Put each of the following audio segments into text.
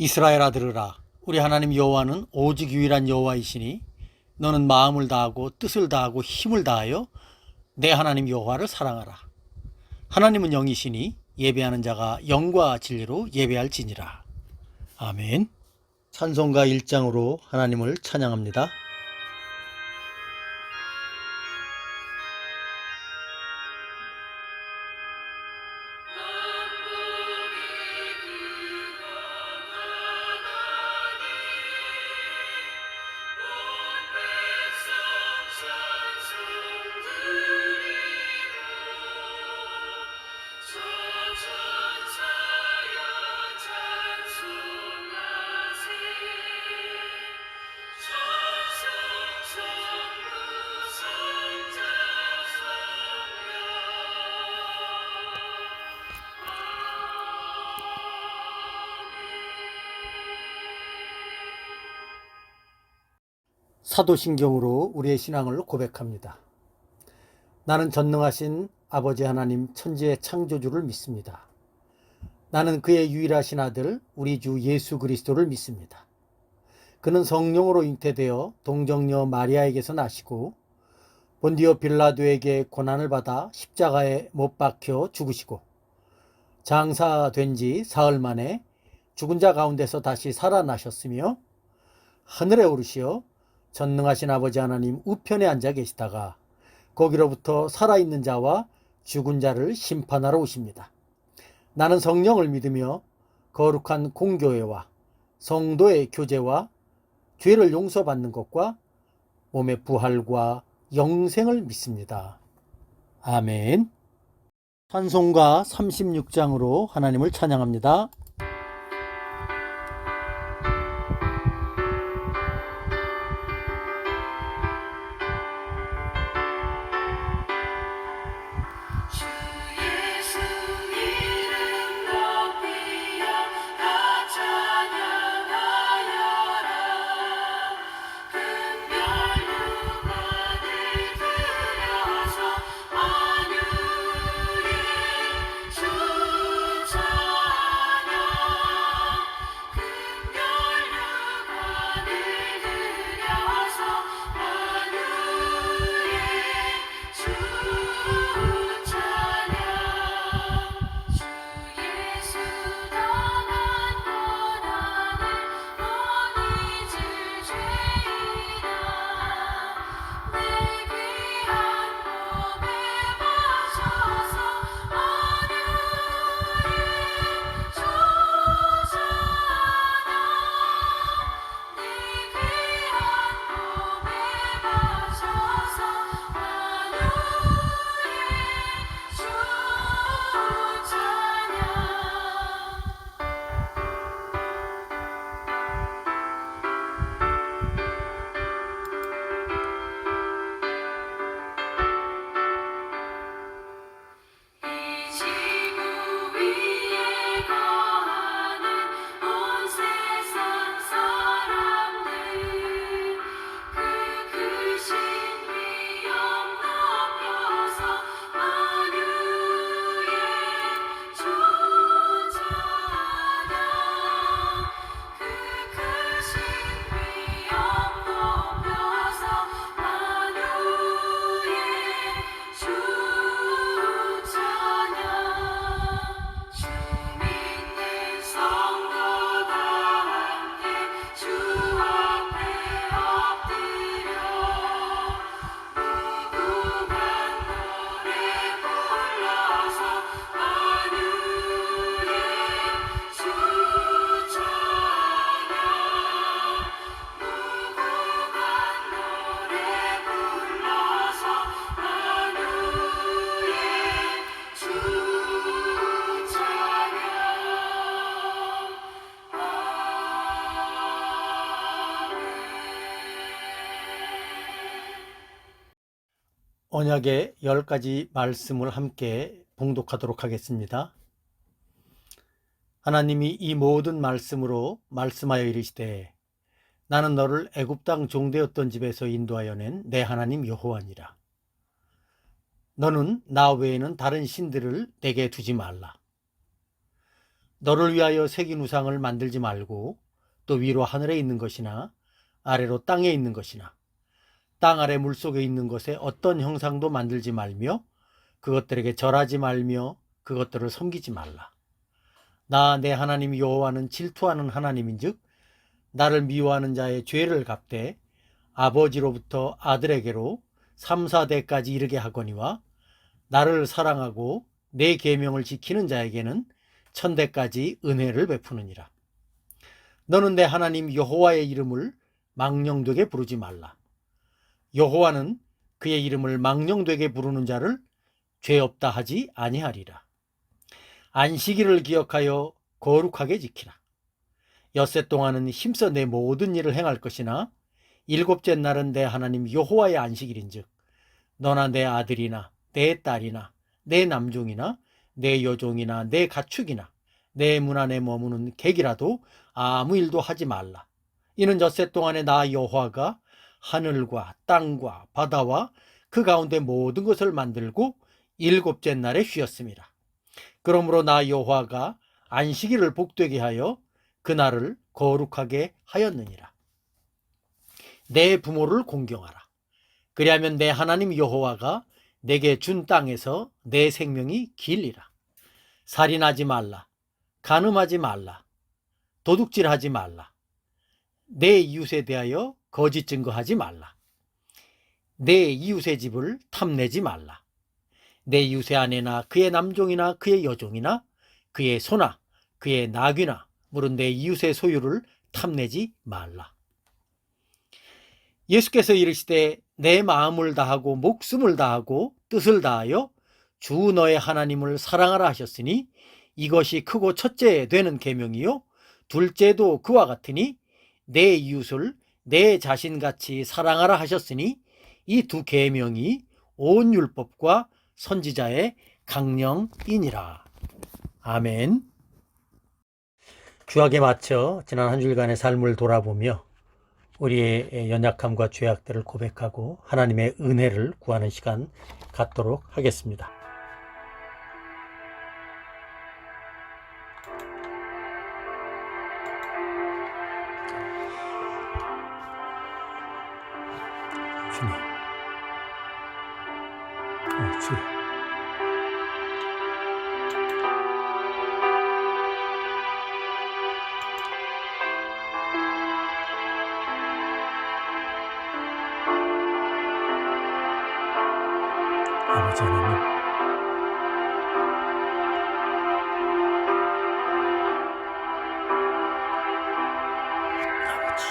이스라엘아 들으라. 우리 하나님 여호와는 오직 유일한 여호와이시니 너는 마음을 다하고 뜻을 다하고 힘을 다하여 내 하나님 여호와를 사랑하라. 하나님은 영이시니 예배하는 자가 영과 진리로 예배할지니라. 아멘. 찬송가 1장으로 하나님을 찬양합니다. 사도신경으로 우리의 신앙을 고백합니다. 나는 전능하신 아버지 하나님 천지의 창조주를 믿습니다. 나는 그의 유일하신 아들 우리 주 예수 그리스도를 믿습니다. 그는 성령으로 잉태되어 동정녀 마리아에게서 나시고 본디오 빌라도에게 고난을 받아 십자가에 못 박혀 죽으시고 장사된 지 사흘 만에 죽은 자 가운데서 다시 살아나셨으며 하늘에 오르시어 전능하신 아버지 하나님 우편에 앉아 계시다가 거기로부터 살아있는 자와 죽은 자를 심판하러 오십니다. 나는 성령을 믿으며 거룩한 공교회와 성도의 교제와 죄를 용서받는 것과 몸의 부활과 영생을 믿습니다. 아멘. 찬송가 36장으로 하나님을 찬양합니다. 언약의 10가지 말씀을 함께 봉독하도록 하겠습니다. 하나님이 이 모든 말씀으로 말씀하여 이르시되 나는 너를 애굽 땅 종되었던 집에서 인도하여 낸 내 하나님 여호와니라. 너는 나 외에는 다른 신들을 내게 두지 말라. 너를 위하여 새긴 우상을 만들지 말고 또 위로 하늘에 있는 것이나 아래로 땅에 있는 것이나 땅 아래 물속에 있는 것에 어떤 형상도 만들지 말며 그것들에게 절하지 말며 그것들을 섬기지 말라. 나 내 하나님 여호와는 질투하는 하나님인즉 나를 미워하는 자의 죄를 갚되 아버지로부터 아들에게로 3, 4대까지 이르게 하거니와 나를 사랑하고 내 계명을 지키는 자에게는 1000대까지 은혜를 베푸느니라. 너는 내 하나님 여호와의 이름을 망령되게 부르지 말라. 여호와는 그의 이름을 망령되게 부르는 자를 죄 없다 하지 아니하리라. 안식일을 기억하여 거룩하게 지키라. 엿새 동안은 힘써 내 모든 일을 행할 것이나 일곱째 날은 내 하나님 여호와의 안식일인즉 너나 내 아들이나 내 딸이나 내 남종이나 내 여종이나 내 가축이나 내 문 안에 머무는 객이라도 아무 일도 하지 말라. 이는 엿새 동안에 나 여호와가 하늘과 땅과 바다와 그 가운데 모든 것을 만들고 일곱째 날에 쉬었습니다. 그러므로 나 여호와가 안식일을 복되게 하여 그날을 거룩하게 하였느니라. 내 부모를 공경하라. 그리하면 내 하나님 여호와가 내게 준 땅에서 내 생명이 길리라. 살인하지 말라. 간음하지 말라. 도둑질하지 말라. 내 이웃에 대하여 거짓 증거하지 말라. 내 이웃의 집을 탐내지 말라. 내 이웃의 아내나 그의 남종이나 그의 여종이나 그의 소나 그의 나귀나 물은 내 이웃의 소유를 탐내지 말라. 예수께서 이르시되 내 마음을 다하고 목숨을 다하고 뜻을 다하여 주 너의 하나님을 사랑하라 하셨으니 이것이 크고 첫째 되는 계명이요 둘째도 그와 같으니 내 이웃을 내 자신같이 사랑하라 하셨으니 이 두 계명이 온 율법과 선지자의 강령이니라. 아멘. 주약에 맞춰 지난 한 주일간의 삶을 돌아보며 우리의 연약함과 죄악들을 고백하고 하나님의 은혜를 구하는 시간 갖도록 하겠습니다. 주님, 주 아버지 하나님, 아버지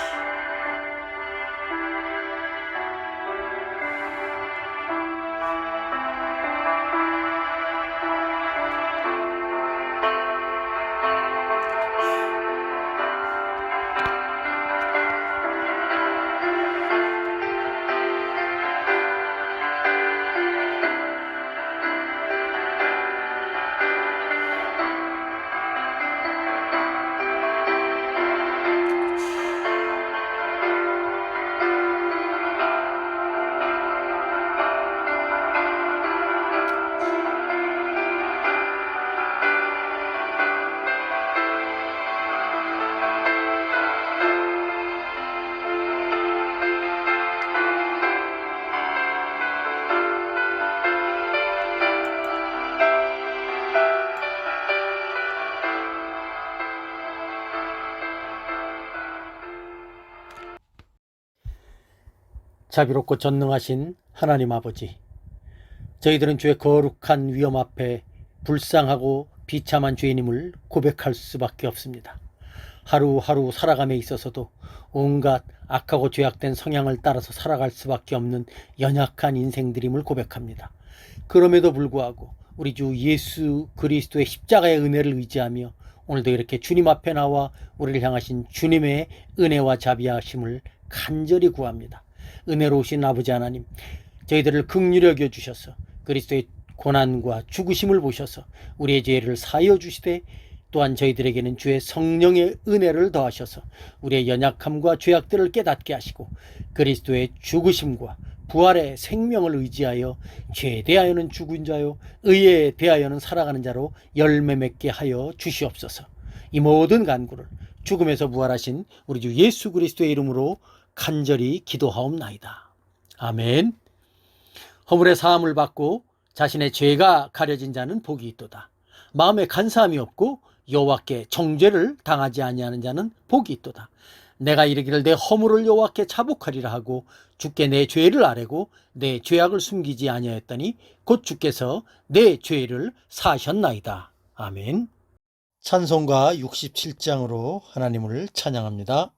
자비롭고 전능하신 하나님 아버지, 저희들은 주의 거룩한 위엄 앞에 불쌍하고 비참한 죄인임을 고백할 수밖에 없습니다. 하루하루 살아감에 있어서도 온갖 악하고 죄악된 성향을 따라서 살아갈 수밖에 없는 연약한 인생들임을 고백합니다. 그럼에도 불구하고 우리 주 예수 그리스도의 십자가의 은혜를 의지하며 오늘도 이렇게 주님 앞에 나와 우리를 향하신 주님의 은혜와 자비하심을 간절히 구합니다. 은혜로우신 아버지 하나님, 저희들을 긍휼히 여겨 주셔서 그리스도의 고난과 죽으심을 보셔서 우리의 죄를 사하여 주시되 또한 저희들에게는 주의 성령의 은혜를 더하셔서 우리의 연약함과 죄악들을 깨닫게 하시고 그리스도의 죽으심과 부활의 생명을 의지하여 죄에 대하여는 죽은 자요 의에 대하여는 살아가는 자로 열매 맺게 하여 주시옵소서. 이 모든 간구를 죽음에서 부활하신 우리 주 예수 그리스도의 이름으로 간절히 기도하옵나이다. 아멘. 허물의 사함을 받고 자신의 죄가 가려진 자는 복이 있도다. 마음에 간사함이 없고 여호와께 정죄를 당하지 아니하는 자는 복이 있도다. 내가 이르기를 내 허물을 여호와께 자복하리라 하고 주께 내 죄를 아뢰고 내 죄악을 숨기지 아니하였더니 곧 주께서 내 죄를 사하셨나이다. 아멘. 찬송가 67장으로 하나님을 찬양합니다.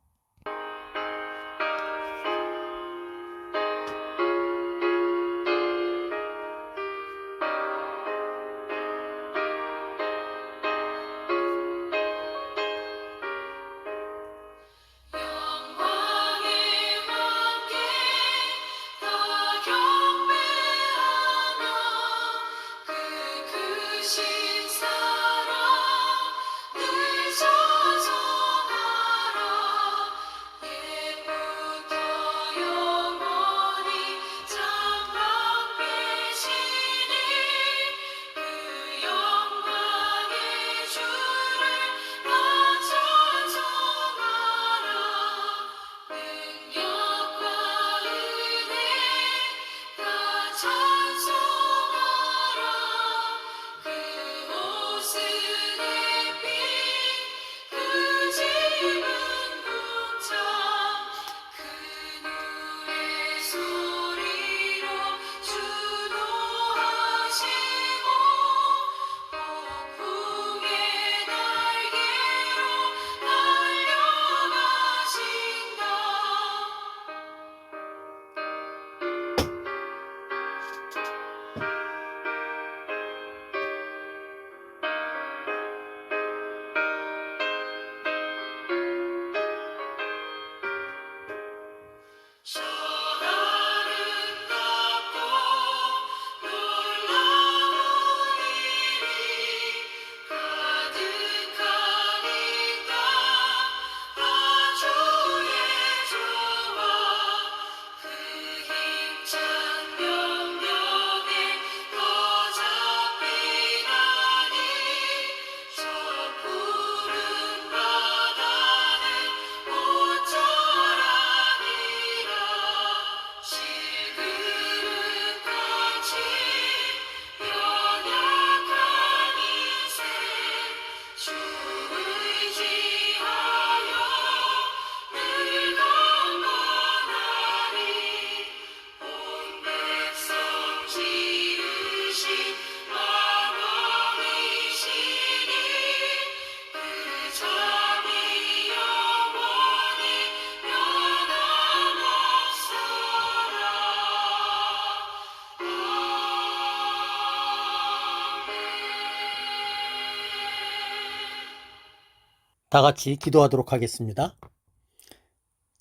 다 같이 기도하도록 하겠습니다.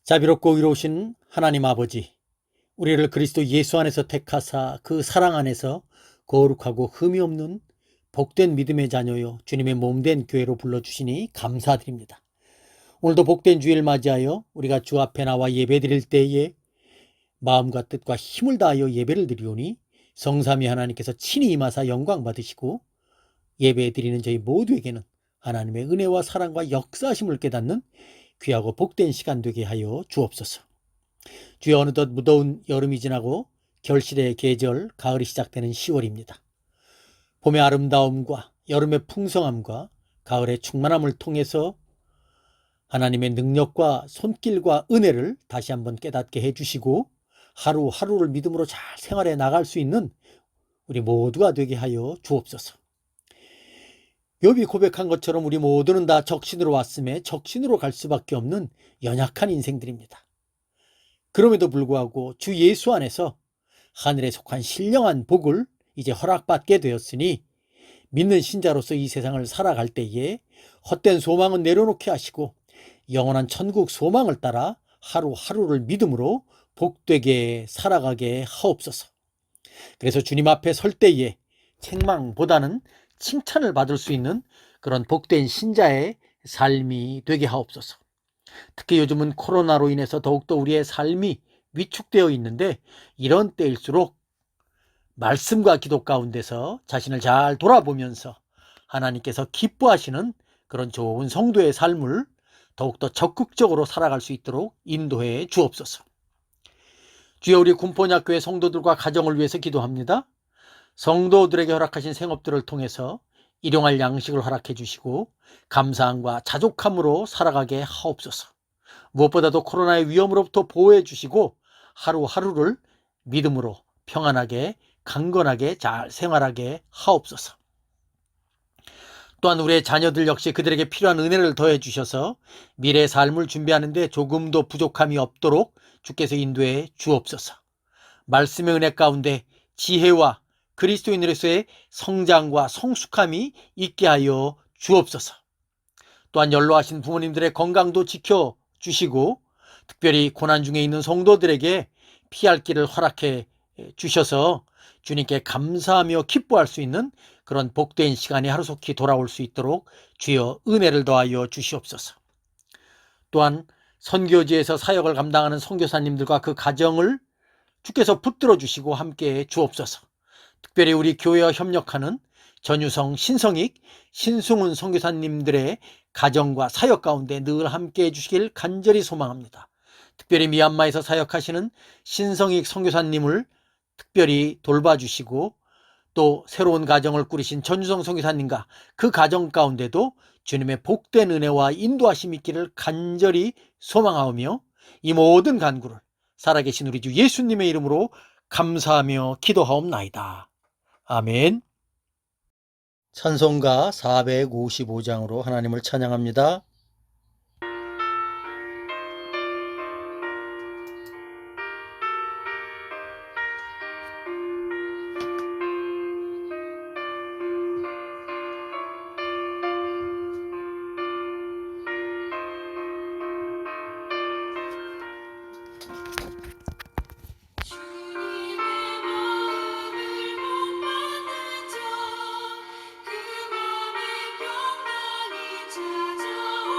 자비롭고 의로우신 하나님 아버지, 우리를 그리스도 예수 안에서 택하사 그 사랑 안에서 거룩하고 흠이 없는 복된 믿음의 자녀요 주님의 몸된 교회로 불러주시니 감사드립니다. 오늘도 복된 주일 맞이하여 우리가 주 앞에 나와 예배드릴 때에 마음과 뜻과 힘을 다하여 예배를 드리오니 성삼위 하나님께서 친히 임하사 영광 받으시고 예배드리는 저희 모두에게는 하나님의 은혜와 사랑과 역사하심을 깨닫는 귀하고 복된 시간 되게 하여 주옵소서. 주여, 어느덧 무더운 여름이 지나고 결실의 계절 가을이 시작되는 10월입니다. 봄의 아름다움과 여름의 풍성함과 가을의 충만함을 통해서 하나님의 능력과 손길과 은혜를 다시 한번 깨닫게 해주시고 하루하루를 믿음으로 잘 생활해 나갈 수 있는 우리 모두가 되게 하여 주옵소서. 욥이 고백한 것처럼 우리 모두는 다 적신으로 왔음에 적신으로 갈 수밖에 없는 연약한 인생들입니다. 그럼에도 불구하고 주 예수 안에서 하늘에 속한 신령한 복을 이제 허락받게 되었으니 믿는 신자로서 이 세상을 살아갈 때에 헛된 소망은 내려놓게 하시고 영원한 천국 소망을 따라 하루하루를 믿음으로 복되게 살아가게 하옵소서. 그래서 주님 앞에 설 때에 책망보다는 칭찬을 받을 수 있는 그런 복된 신자의 삶이 되게 하옵소서. 특히 요즘은 코로나로 인해서 더욱더 우리의 삶이 위축되어 있는데 이런 때일수록 말씀과 기도 가운데서 자신을 잘 돌아보면서 하나님께서 기뻐하시는 그런 좋은 성도의 삶을 더욱더 적극적으로 살아갈 수 있도록 인도해 주옵소서. 주여, 우리 군포냐교회 성도들과 가정을 위해서 기도합니다. 성도들에게 허락하신 생업들을 통해서 일용할 양식을 허락해 주시고 감사함과 자족함으로 살아가게 하옵소서. 무엇보다도 코로나의 위험으로부터 보호해 주시고 하루하루를 믿음으로 평안하게 강건하게 잘 생활하게 하옵소서. 또한 우리의 자녀들 역시 그들에게 필요한 은혜를 더해 주셔서 미래의 삶을 준비하는 데 조금도 부족함이 없도록 주께서 인도해 주옵소서. 말씀의 은혜 가운데 지혜와 그리스도인으로서의 성장과 성숙함이 있게 하여 주옵소서. 또한 연로하신 부모님들의 건강도 지켜주시고 특별히 고난 중에 있는 성도들에게 피할 길을 허락해 주셔서 주님께 감사하며 기뻐할 수 있는 그런 복된 시간이 하루속히 돌아올 수 있도록 주여 은혜를 더하여 주시옵소서. 또한 선교지에서 사역을 감당하는 선교사님들과 그 가정을 주께서 붙들어 주시고 함께해 주옵소서. 특별히 우리 교회와 협력하는 전유성, 신성익, 신승훈 선교사님들의 가정과 사역 가운데 늘 함께해 주시길 간절히 소망합니다. 특별히 미얀마에서 사역하시는 신성익 선교사님을 특별히 돌봐주시고 또 새로운 가정을 꾸리신 전유성 선교사님과 그 가정 가운데도 주님의 복된 은혜와 인도하심이 있기를 간절히 소망하오며 이 모든 간구를 살아계신 우리 주 예수님의 이름으로 감사하며 기도하옵나이다. 아멘. 찬송가 455장으로 하나님을 찬양합니다. 그 맘에 평강이 찾아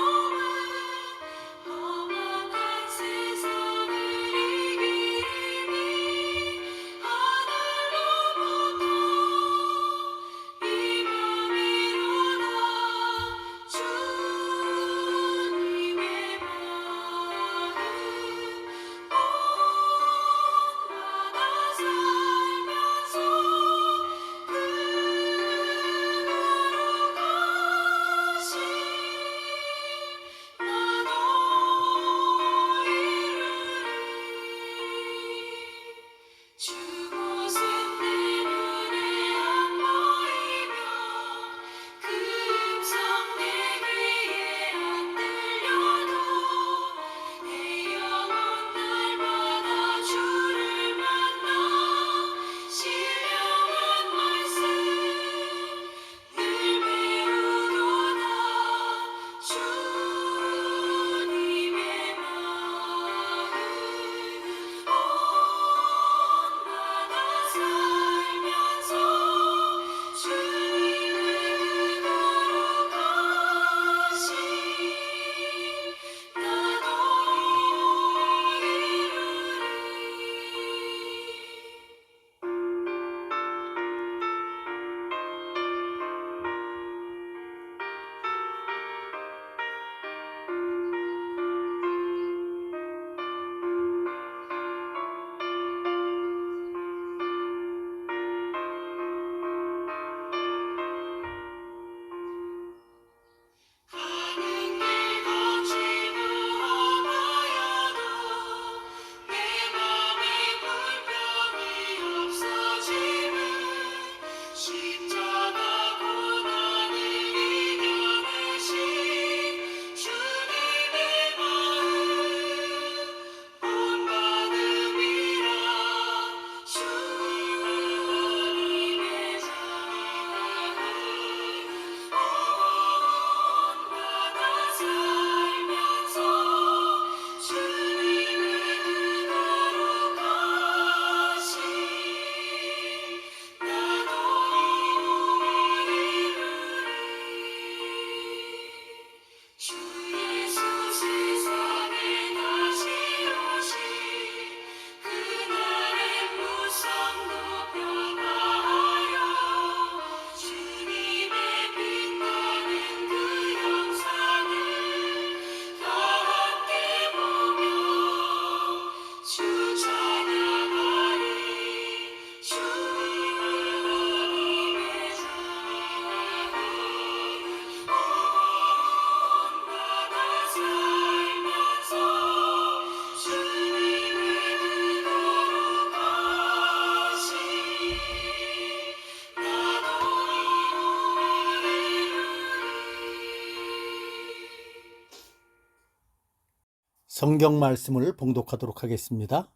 성경 말씀을 봉독하도록 하겠습니다.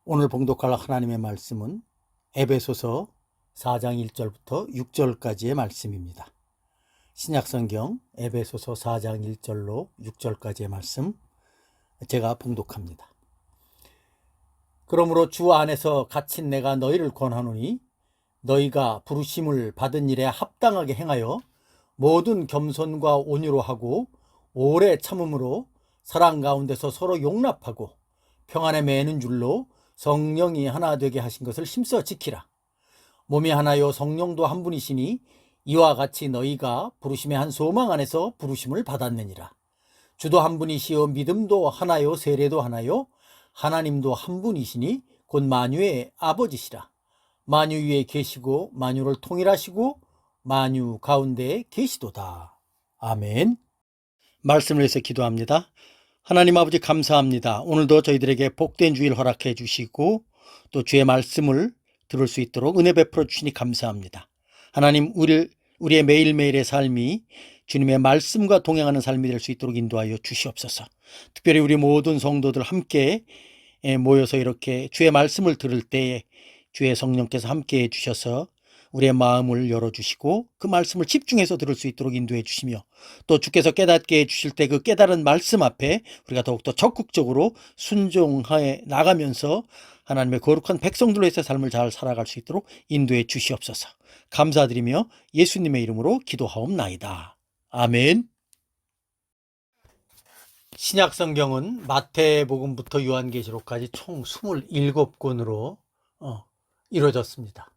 오늘 봉독할 하나님의 말씀은 에베소서 4장 1절부터 6절까지의 말씀입니다. 신약성경 에베소서 4장 1절로 6절까지의 말씀 제가 봉독합니다. 그러므로 주 안에서 갇힌 내가 너희를 권하노니 너희가 부르심을 받은 일에 합당하게 행하여 모든 겸손과 온유로 하고 오래 참음으로 사랑 가운데서 서로 용납하고 평안에 매는 줄로 성령이 하나 되게 하신 것을 힘써 지키라. 몸이 하나요 성령도 한 분이시니 이와 같이 너희가 부르심의 한 소망 안에서 부르심을 받았느니라. 주도 한 분이시요 믿음도 하나요 세례도 하나요 하나님도 한 분이시니 곧 만유의 아버지시라. 만유 위에 계시고 만유를 통일하시고 만유 가운데 계시도다. 아멘. 말씀을 위해서 기도합니다. 하나님 아버지 감사합니다. 오늘도 저희들에게 복된 주일 허락해 주시고 또 주의 말씀을 들을 수 있도록 은혜 베풀어 주시니 감사합니다. 하나님 우리의 매일매일의 삶이 주님의 말씀과 동행하는 삶이 될 수 있도록 인도하여 주시옵소서. 특별히 우리 모든 성도들 함께 모여서 이렇게 주의 말씀을 들을 때에 주의 성령께서 함께 해주셔서 우리의 마음을 열어주시고 그 말씀을 집중해서 들을 수 있도록 인도해 주시며 또 주께서 깨닫게 해주실 때 그 깨달은 말씀 앞에 우리가 더욱더 적극적으로 순종하여 나가면서 하나님의 거룩한 백성들로서의 삶을 잘 살아갈 수 있도록 인도해 주시옵소서. 감사드리며 예수님의 이름으로 기도하옵나이다. 아멘. 신약성경은 마태복음부터 요한계시록까지 총 27권으로 이루어졌습니다.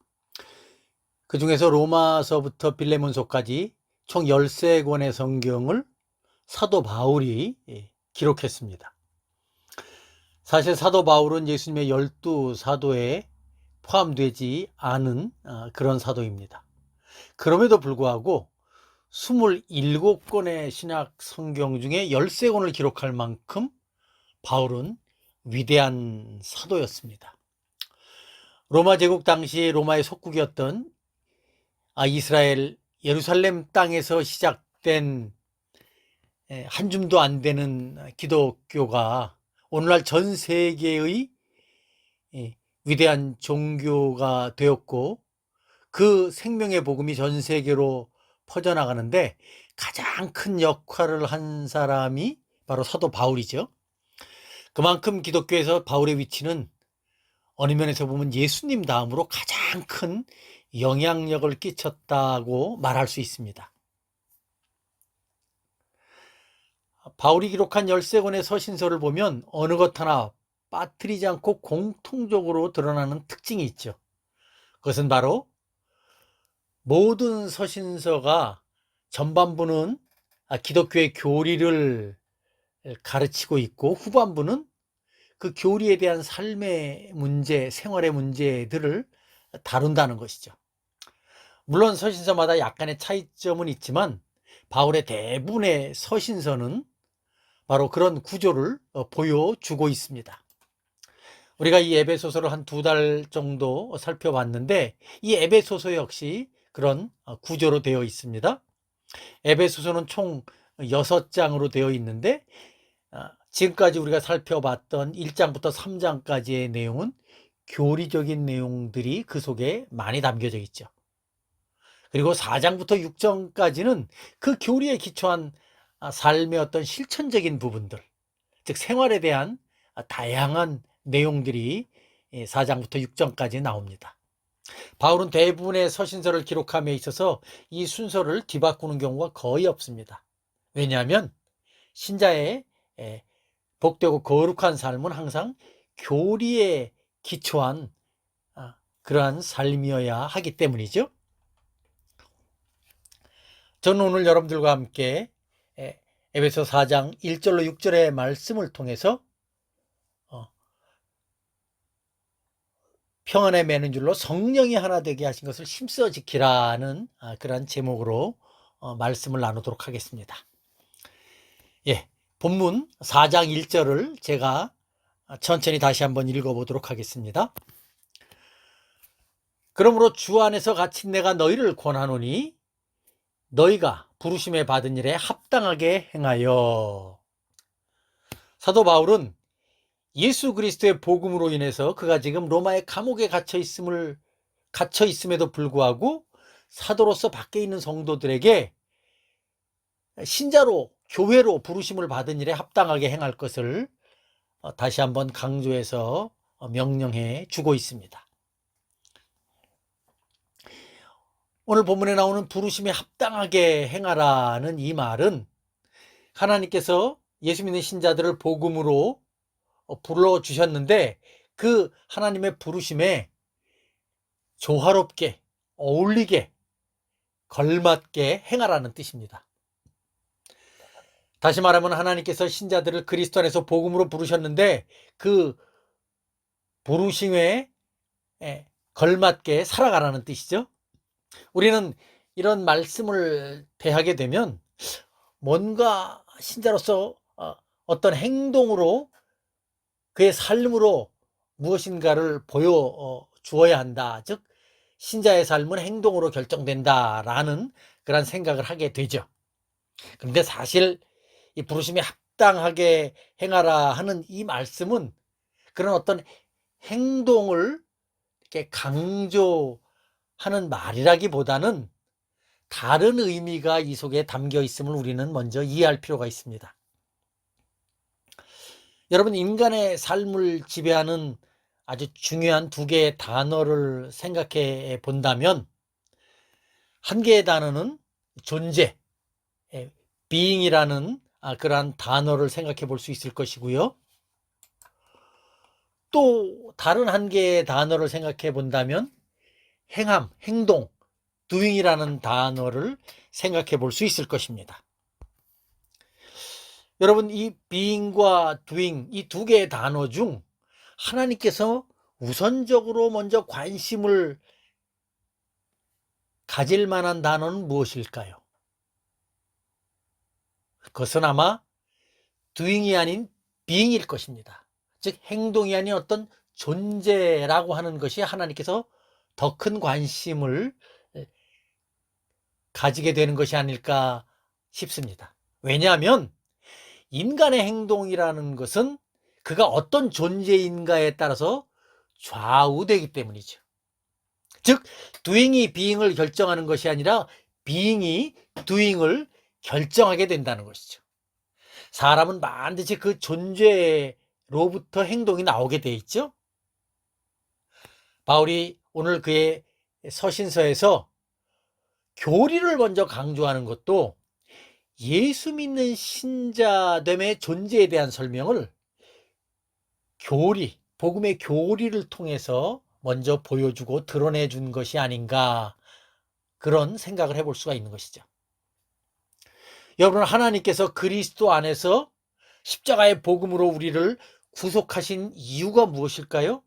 그 중에서 로마서부터 빌레몬서까지 총 13권의 성경을 사도 바울이 기록했습니다. 사실 사도 바울은 예수님의 12사도에 포함되지 않은 그런 사도입니다. 그럼에도 불구하고 27권의 신약 성경 중에 13권을 기록할 만큼 바울은 위대한 사도였습니다. 로마 제국 당시 로마의 속국이었던 이스라엘 예루살렘 땅에서 시작된 한 줌도 안 되는 기독교가 오늘날 전 세계의 위대한 종교가 되었고 그 생명의 복음이 전 세계로 퍼져나가는데 가장 큰 역할을 한 사람이 바로 사도 바울이죠. 그만큼 기독교에서 바울의 위치는 어느 면에서 보면 예수님 다음으로 가장 큰 영향력을 끼쳤다고 말할 수 있습니다. 바울이 기록한 13권의 서신서를 보면 어느 것 하나 빠뜨리지 않고 공통적으로 드러나는 특징이 있죠. 그것은 바로 모든 서신서가 전반부는 기독교의 교리를 가르치고 있고 후반부는 그 교리에 대한 삶의 문제, 생활의 문제들을 다룬다는 것이죠. 물론 서신서마다 약간의 차이점은 있지만 바울의 대부분의 서신서는 바로 그런 구조를 보여주고 있습니다. 우리가 이 에베소서를 한 2달 정도 살펴봤는데 이 에베소서 역시 그런 구조로 되어 있습니다. 에베소서는 총 6장으로 되어 있는데 지금까지 우리가 살펴봤던 1장부터 3장까지의 내용은 교리적인 내용들이 그 속에 많이 담겨져 있죠. 그리고 4장부터 6장까지는 그 교리에 기초한 삶의 어떤 실천적인 부분들, 즉 생활에 대한 다양한 내용들이 4장부터 6장까지 나옵니다. 바울은 대부분의 서신서를 기록함에 있어서 이 순서를 뒤바꾸는 경우가 거의 없습니다. 왜냐하면 신자의 복되고 거룩한 삶은 항상 교리에 기초한 그러한 삶이어야 하기 때문이죠. 저는 오늘 여러분들과 함께 에베소 4장 1절로 6절의 말씀을 통해서 평안에 매는 줄로 성령이 하나 되게 하신 것을 힘써 지키라는 그런 제목으로 말씀을 나누도록 하겠습니다. 본문 4장 1절을 제가 천천히 다시 한번 읽어보도록 하겠습니다. 그러므로 주 안에서 갇힌 내가 너희를 권하노니 너희가 부르심에 받은 일에 합당하게 행하여. 사도 바울은 예수 그리스도의 복음으로 인해서 그가 지금 로마의 감옥에 갇혀 있음에도 불구하고 사도로서 밖에 있는 성도들에게 신자로 교회로 부르심을 받은 일에 합당하게 행할 것을 다시 한번 강조해서 명령해 주고 있습니다. 오늘 본문에 나오는 부르심에 합당하게 행하라는 이 말은 하나님께서 예수 믿는 신자들을 복음으로 불러주셨는데 그 하나님의 부르심에 조화롭게 어울리게 걸맞게 행하라는 뜻입니다. 다시 말하면 하나님께서 신자들을 그리스도 안에서 복음으로 부르셨는데 그 부르심에 걸맞게 살아가라는 뜻이죠. 우리는 이런 말씀을 대하게 되면 뭔가 신자로서 어떤 행동으로 그의 삶으로 무엇인가를 보여주어야 한다. 즉 신자의 삶은 행동으로 결정된다라는 그런 생각을 하게 되죠. 그런데 사실 이 부르심에 합당하게 행하라 하는 이 말씀은 그런 어떤 행동을 이렇게 강조하는 말이라기보다는 다른 의미가 이 속에 담겨 있음을 우리는 먼저 이해할 필요가 있습니다. 여러분, 인간의 삶을 지배하는 아주 중요한 두 개의 단어를 생각해 본다면 한 개의 단어는 존재, being이라는 그러한 단어를 생각해 볼 수 있을 것이고요. 또 다른 한 개의 단어를 생각해 본다면 행함, 행동, doing이라는 단어를 생각해 볼 수 있을 것입니다. 여러분, 이 being과 doing 이 두 개의 단어 중 하나님께서 우선적으로 먼저 관심을 가질 만한 단어는 무엇일까요? 그것은 아마 doing이 아닌 being일 것입니다. 즉 행동이 아닌 어떤 존재라고 하는 것이 하나님께서 더 큰 관심을 가지게 되는 것이 아닐까 싶습니다. 왜냐하면 인간의 행동이라는 것은 그가 어떤 존재인가에 따라서 좌우되기 때문이죠. 즉 doing이 being을 결정하는 것이 아니라 being이 doing을 결정하게 된다는 것이죠. 사람은 반드시 그 존재로부터 행동이 나오게 돼 있죠. 바울이 오늘 그의 서신서에서 교리를 먼저 강조하는 것도 예수 믿는 신자됨의 존재에 대한 설명을 교리, 복음의 교리를 통해서 먼저 보여주고 드러내 준 것이 아닌가, 그런 생각을 해볼 수가 있는 것이죠. 여러분, 하나님께서 그리스도 안에서 십자가의 복음으로 우리를 구속하신 이유가 무엇일까요?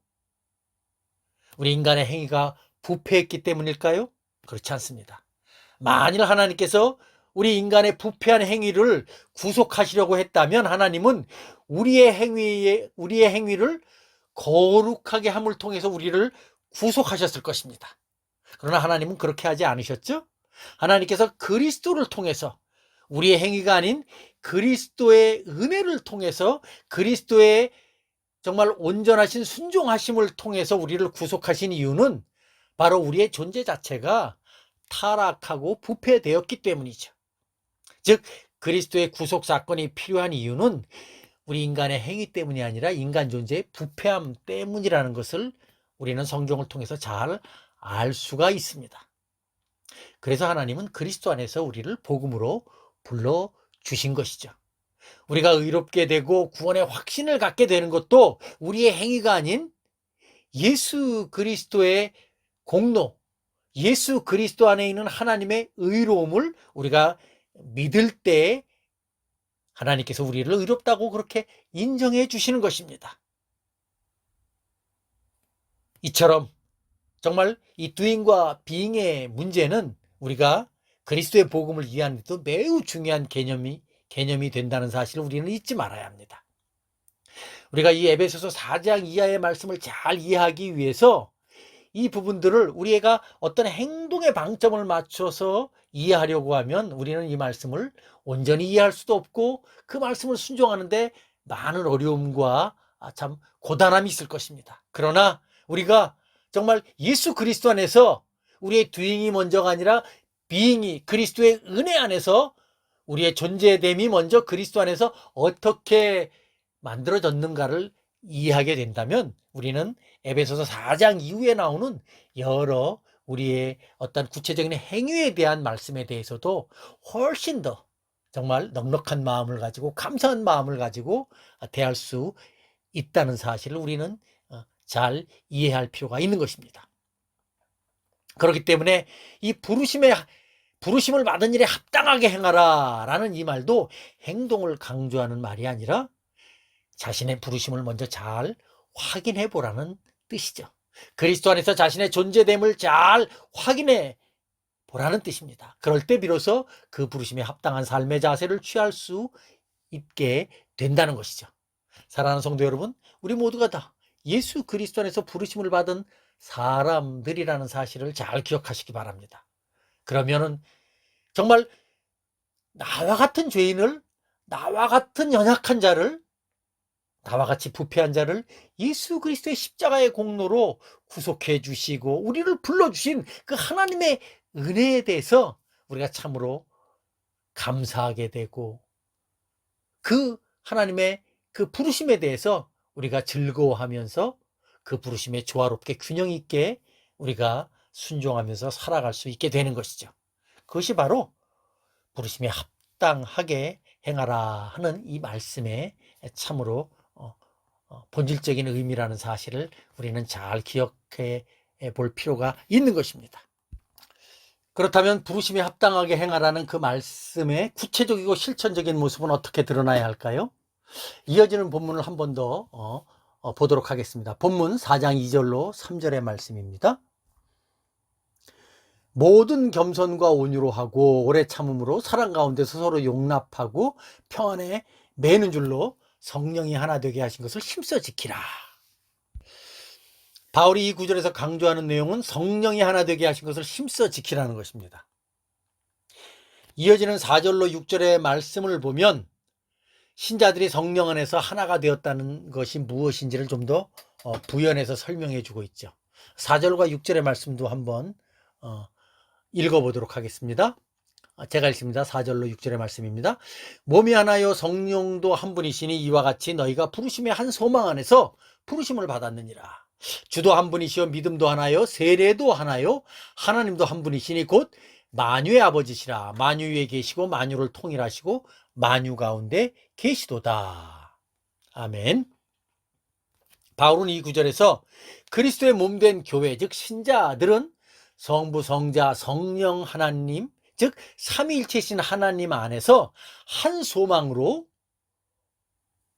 우리 인간의 행위가 부패했기 때문일까요? 그렇지 않습니다. 만일 하나님께서 우리 인간의 부패한 행위를 구속하시려고 했다면 하나님은 우리의 행위를 거룩하게 함을 통해서 우리를 구속하셨을 것입니다. 그러나 하나님은 그렇게 하지 않으셨죠? 하나님께서 그리스도를 통해서 우리의 행위가 아닌 그리스도의 은혜를 통해서 그리스도의 정말 온전하신 순종하심을 통해서 우리를 구속하신 이유는 바로 우리의 존재 자체가 타락하고 부패되었기 때문이죠. 즉 그리스도의 구속 사건이 필요한 이유는 우리 인간의 행위 때문이 아니라 인간 존재의 부패함 때문이라는 것을 우리는 성경을 통해서 잘 알 수가 있습니다. 그래서 하나님은 그리스도 안에서 우리를 복음으로 불러주신 것이죠. 우리가 의롭게 되고 구원의 확신을 갖게 되는 것도 우리의 행위가 아닌 예수 그리스도의 공로, 예수 그리스도 안에 있는 하나님의 의로움을 우리가 믿을 때 하나님께서 우리를 의롭다고 그렇게 인정해 주시는 것입니다. 이처럼 정말 이 doing과 being의 문제는 우리가 그리스도의 복음을 이해하는 데도 매우 중요한 개념이 된다는 사실을 우리는 잊지 말아야 합니다. 우리가 이 에베소서 4장 이하의 말씀을 잘 이해하기 위해서 이 부분들을 우리가 어떤 행동의 방점을 맞춰서 이해하려고 하면 우리는 이 말씀을 온전히 이해할 수도 없고 그 말씀을 순종하는데 많은 어려움과 참 고단함이 있을 것입니다. 그러나 우리가 정말 예수 그리스도 안에서 우리의 doing이 먼저가 아니라 being이 그리스도의 은혜 안에서 우리의 존재됨이 먼저 그리스도 안에서 어떻게 만들어졌는가를 이해하게 된다면 우리는 에베소서 4장 이후에 나오는 여러 우리의 어떤 구체적인 행위에 대한 말씀에 대해서도 훨씬 더 정말 넉넉한 마음을 가지고 감사한 마음을 가지고 대할 수 있다는 사실을 우리는 잘 이해할 필요가 있는 것입니다. 그렇기 때문에 이 부르심을 받은 일에 합당하게 행하라 라는 이 말도 행동을 강조하는 말이 아니라 자신의 부르심을 먼저 잘 확인해 보라는 뜻이죠. 그리스도 안에서 자신의 존재됨을 잘 확인해 보라는 뜻입니다. 그럴 때 비로소 그 부르심에 합당한 삶의 자세를 취할 수 있게 된다는 것이죠. 사랑하는 성도 여러분, 우리 모두가 다 예수 그리스도 안에서 부르심을 받은 사람들이라는 사실을 잘 기억하시기 바랍니다. 그러면은 정말 나와 같은 죄인을, 나와 같은 연약한 자를, 나와 같이 부패한 자를 예수 그리스도의 십자가의 공로로 구속해 주시고 우리를 불러주신 그 하나님의 은혜에 대해서 우리가 참으로 감사하게 되고 그 하나님의 그 부르심에 대해서 우리가 즐거워하면서 그 부르심에 조화롭게 균형 있게 우리가 순종하면서 살아갈 수 있게 되는 것이죠. 그것이 바로 부르심에 합당하게 행하라 하는 이 말씀에 참으로 본질적인 의미라는 사실을 우리는 잘 기억해 볼 필요가 있는 것입니다. 그렇다면 부르심에 합당하게 행하라는 그 말씀의 구체적이고 실천적인 모습은 어떻게 드러나야 할까요? 이어지는 본문을 한 번 더 보도록 하겠습니다. 본문 4장 2절로 3절의 말씀입니다. 모든 겸손과 온유로 하고 오래 참음으로 사랑 가운데서 서로 용납하고 평안에 매는 줄로 성령이 하나 되게 하신 것을 힘써 지키라. 바울이 이 구절에서 강조하는 내용은 성령이 하나 되게 하신 것을 힘써 지키라는 것입니다. 이어지는 4절로 6절의 말씀을 보면 신자들이 성령 안에서 하나가 되었다는 것이 무엇인지를 좀 더 부연해서 설명해 주고 있죠. 4절과 6절의 말씀도 한번 읽어보도록 하겠습니다. 제가 읽습니다. 4절로 6절의 말씀입니다. 몸이 하나요 성령도 한 분이시니 이와 같이 너희가 부르심의 한 소망 안에서 부르심을 받았느니라. 주도 한 분이시요 믿음도 하나요 세례도 하나요 하나님도 한 분이시니 곧 만유의 아버지시라. 만유 위에 계시고 만유를 통일하시고 만유 가운데 계시도다. 아멘. 바울은 이 구절에서 그리스도의 몸된 교회 즉 신자들은 성부 성자 성령 하나님 즉 삼위일체이신 하나님 안에서 한 소망으로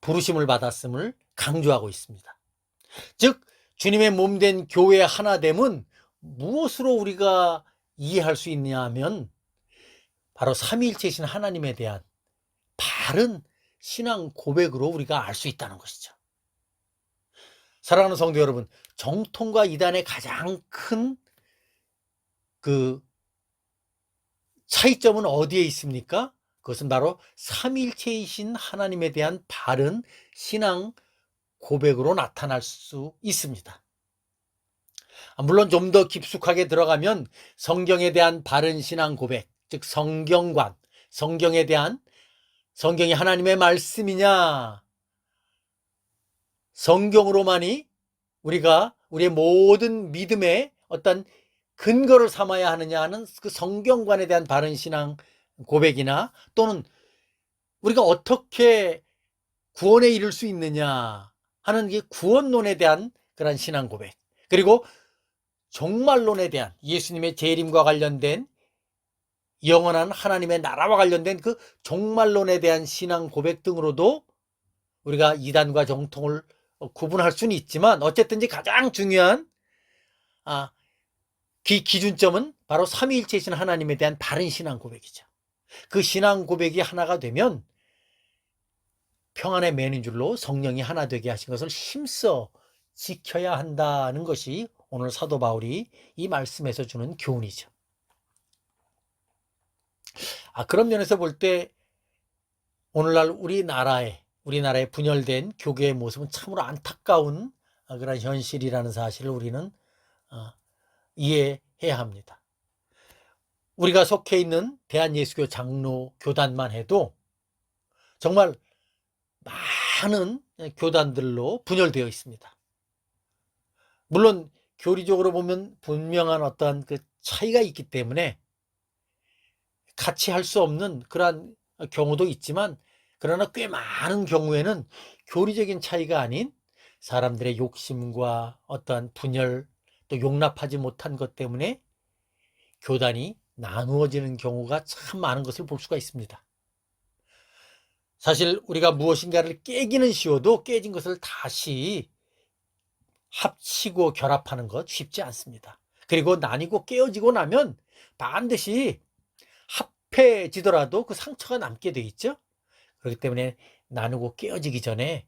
부르심을 받았음을 강조하고 있습니다. 즉 주님의 몸된 교회의 하나됨은 무엇으로 우리가 이해할 수 있느냐 하면 바로 삼위일체이신 하나님에 대한 바른 신앙 고백으로 우리가 알 수 있다는 것이죠. 사랑하는 성도 여러분, 정통과 이단의 가장 큰 그 차이점은 어디에 있습니까? 그것은 바로 삼위일체이신 하나님에 대한 바른 신앙 고백으로 나타날 수 있습니다. 물론 좀 더 깊숙하게 들어가면 성경에 대한 바른 신앙 고백, 즉 성경관, 성경에 대한 성경이 하나님의 말씀이냐, 성경으로만이 우리가 우리의 모든 믿음의 어떤 근거를 삼아야 하느냐 하는 그 성경관에 대한 바른 신앙 고백이나 또는 우리가 어떻게 구원에 이를 수 있느냐 하는 게 구원론에 대한 그런 신앙 고백, 그리고 종말론에 대한 예수님의 재림과 관련된 영원한 하나님의 나라와 관련된 그 종말론에 대한 신앙 고백 등으로도 우리가 이단과 정통을 구분할 수는 있지만 어쨌든지 가장 중요한 기준점은 바로 삼위일체이신 하나님에 대한 바른 신앙 고백이죠. 그 신앙 고백이 하나가 되면 평안에 매는 줄로 성령이 하나 되게 하신 것을 힘써 지켜야 한다는 것이 오늘 사도 바울이 이 말씀에서 주는 교훈이죠. 그런 면에서 볼 때 오늘날 우리나라에 우리나라의 분열된 교계의 모습은 참으로 안타까운 그런 현실이라는 사실을 우리는 이해해야 합니다. 우리가 속해 있는 대한예수교 장로 교단만 해도 정말 많은 교단들로 분열되어 있습니다. 물론 교리적으로 보면 분명한 어떠한 그 차이가 있기 때문에 같이 할 수 없는 그러한 경우도 있지만, 그러나 꽤 많은 경우에는 교리적인 차이가 아닌 사람들의 욕심과 어떠한 분열, 또 용납하지 못한 것 때문에 교단이 나누어지는 경우가 참 많은 것을 볼 수가 있습니다. 사실 우리가 무엇인가를 깨기는 쉬워도 깨진 것을 다시 합치고 결합하는 것 쉽지 않습니다. 그리고 나뉘고 깨어지고 나면 반드시 합해지더라도 그 상처가 남게 돼 있죠. 그렇기 때문에 나누고 깨어지기 전에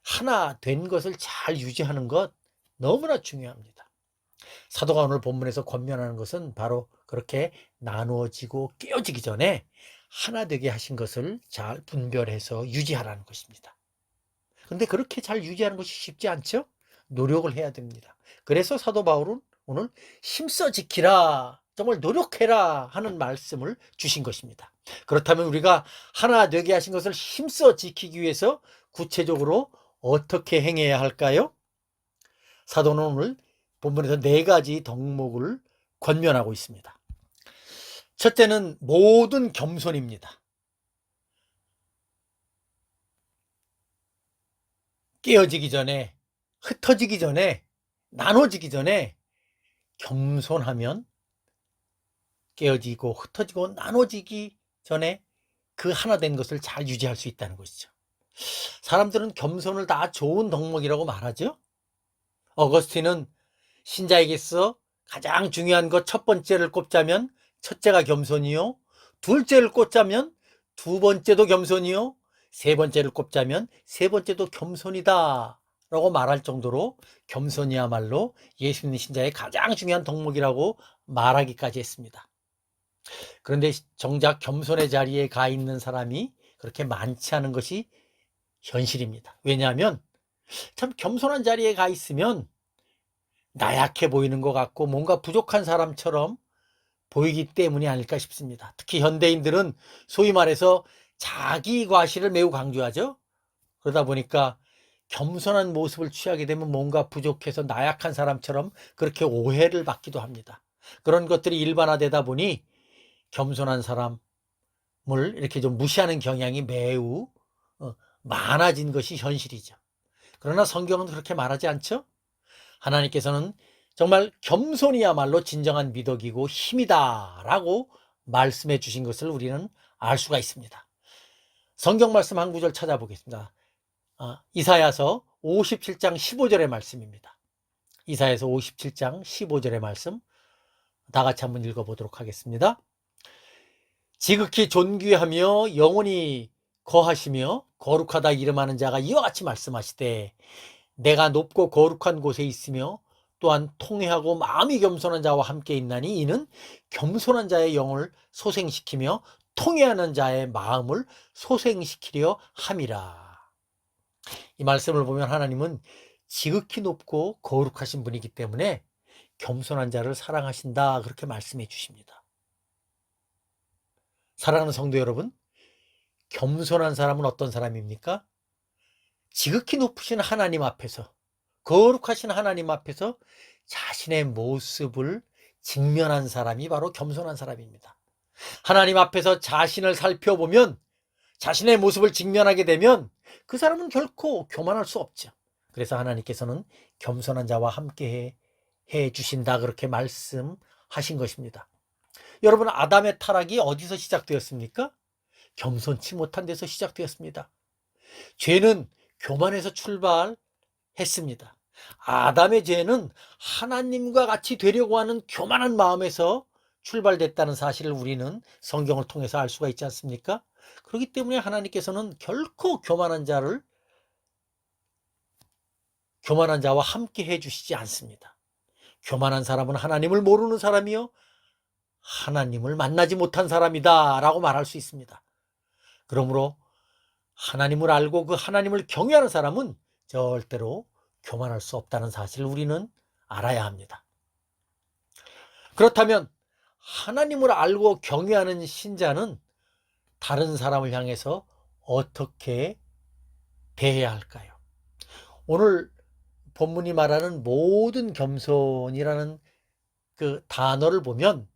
하나 된 것을 잘 유지하는 것 너무나 중요합니다. 사도가 오늘 본문에서 권면하는 것은 바로 그렇게 나누어지고 깨어지기 전에 하나 되게 하신 것을 잘 분별해서 유지하라는 것입니다. 그런데 그렇게 잘 유지하는 것이 쉽지 않죠? 노력을 해야 됩니다. 그래서 사도 바울은 오늘 힘써 지키라, 정말 노력해라 하는 말씀을 주신 것입니다. 그렇다면 우리가 하나 되게 하신 것을 힘써 지키기 위해서 구체적으로 어떻게 행해야 할까요? 사도는 오늘 본문에서 4가지 덕목을 권면하고 있습니다. 첫째는 모든 겸손입니다. 깨어지기 전에, 흩어지기 전에, 나눠지기 전에 겸손하면 깨어지고 흩어지고 나눠지기 전에 그 하나 된 것을 잘 유지할 수 있다는 것이죠. 사람들은 겸손을 다 좋은 덕목이라고 말하죠. 어거스틴은 신자에게서 가장 중요한 것 첫 번째를 꼽자면 첫째가 겸손이요, 둘째를 꼽자면 두 번째도 겸손이요, 세 번째를 꼽자면 세 번째도 겸손이다 라고 말할 정도로 겸손이야말로 예수 믿는 신자의 가장 중요한 덕목이라고 말하기까지 했습니다. 그런데 정작 겸손의 자리에 가 있는 사람이 그렇게 많지 않은 것이 현실입니다. 왜냐하면 참 겸손한 자리에 가 있으면 나약해 보이는 것 같고 뭔가 부족한 사람처럼 보이기 때문이 아닐까 싶습니다. 특히 현대인들은 소위 말해서 자기 과시를 매우 강조하죠. 그러다 보니까 겸손한 모습을 취하게 되면 뭔가 부족해서 나약한 사람처럼 그렇게 오해를 받기도 합니다. 그런 것들이 일반화되다 보니 겸손한 사람을 이렇게 좀 무시하는 경향이 매우 많아진 것이 현실이죠. 그러나 성경은 그렇게 말하지 않죠? 하나님께서는 정말 겸손이야말로 진정한 미덕이고 힘이다 라고 말씀해 주신 것을 우리는 알 수가 있습니다. 성경 말씀 한 구절 찾아보겠습니다. 이사야서 57장 15절의 말씀입니다. 이사야서 57장 15절의 말씀 다 같이 한번 읽어보도록 하겠습니다. 지극히 존귀하며 영원히 거하시며 거룩하다 이름하는 자가 이와 같이 말씀하시되 내가 높고 거룩한 곳에 있으며 또한 통회하고 마음이 겸손한 자와 함께 있나니 이는 겸손한 자의 영을 소생시키며 통회하는 자의 마음을 소생시키려 함이라. 이 말씀을 보면 하나님은 지극히 높고 거룩하신 분이기 때문에 겸손한 자를 사랑하신다 그렇게 말씀해 주십니다. 사랑하는 성도 여러분, 겸손한 사람은 어떤 사람입니까? 지극히 높으신 하나님 앞에서, 거룩하신 하나님 앞에서 자신의 모습을 직면한 사람이 바로 겸손한 사람입니다. 하나님 앞에서 자신을 살펴보면, 자신의 모습을 직면하게 되면 그 사람은 결코 교만할 수 없죠. 그래서 하나님께서는 겸손한 자와 함께 해 주신다 그렇게 말씀하신 것입니다. 여러분, 아담의 타락이 어디서 시작되었습니까? 겸손치 못한 데서 시작되었습니다. 죄는 교만에서 출발했습니다. 아담의 죄는 하나님과 같이 되려고 하는 교만한 마음에서 출발됐다는 사실을 우리는 성경을 통해서 알 수가 있지 않습니까? 그렇기 때문에 하나님께서는 결코 교만한 자와 함께 해주시지 않습니다. 교만한 사람은 하나님을 모르는 사람이요 하나님을 만나지 못한 사람이다 라고 말할 수 있습니다. 그러므로 하나님을 알고 그 하나님을 경외하는 사람은 절대로 교만할 수 없다는 사실을 우리는 알아야 합니다. 그렇다면 하나님을 알고 경외하는 신자는 다른 사람을 향해서 어떻게 대해야 할까요? 오늘 본문이 말하는 모든 겸손이라는 그 단어를 보면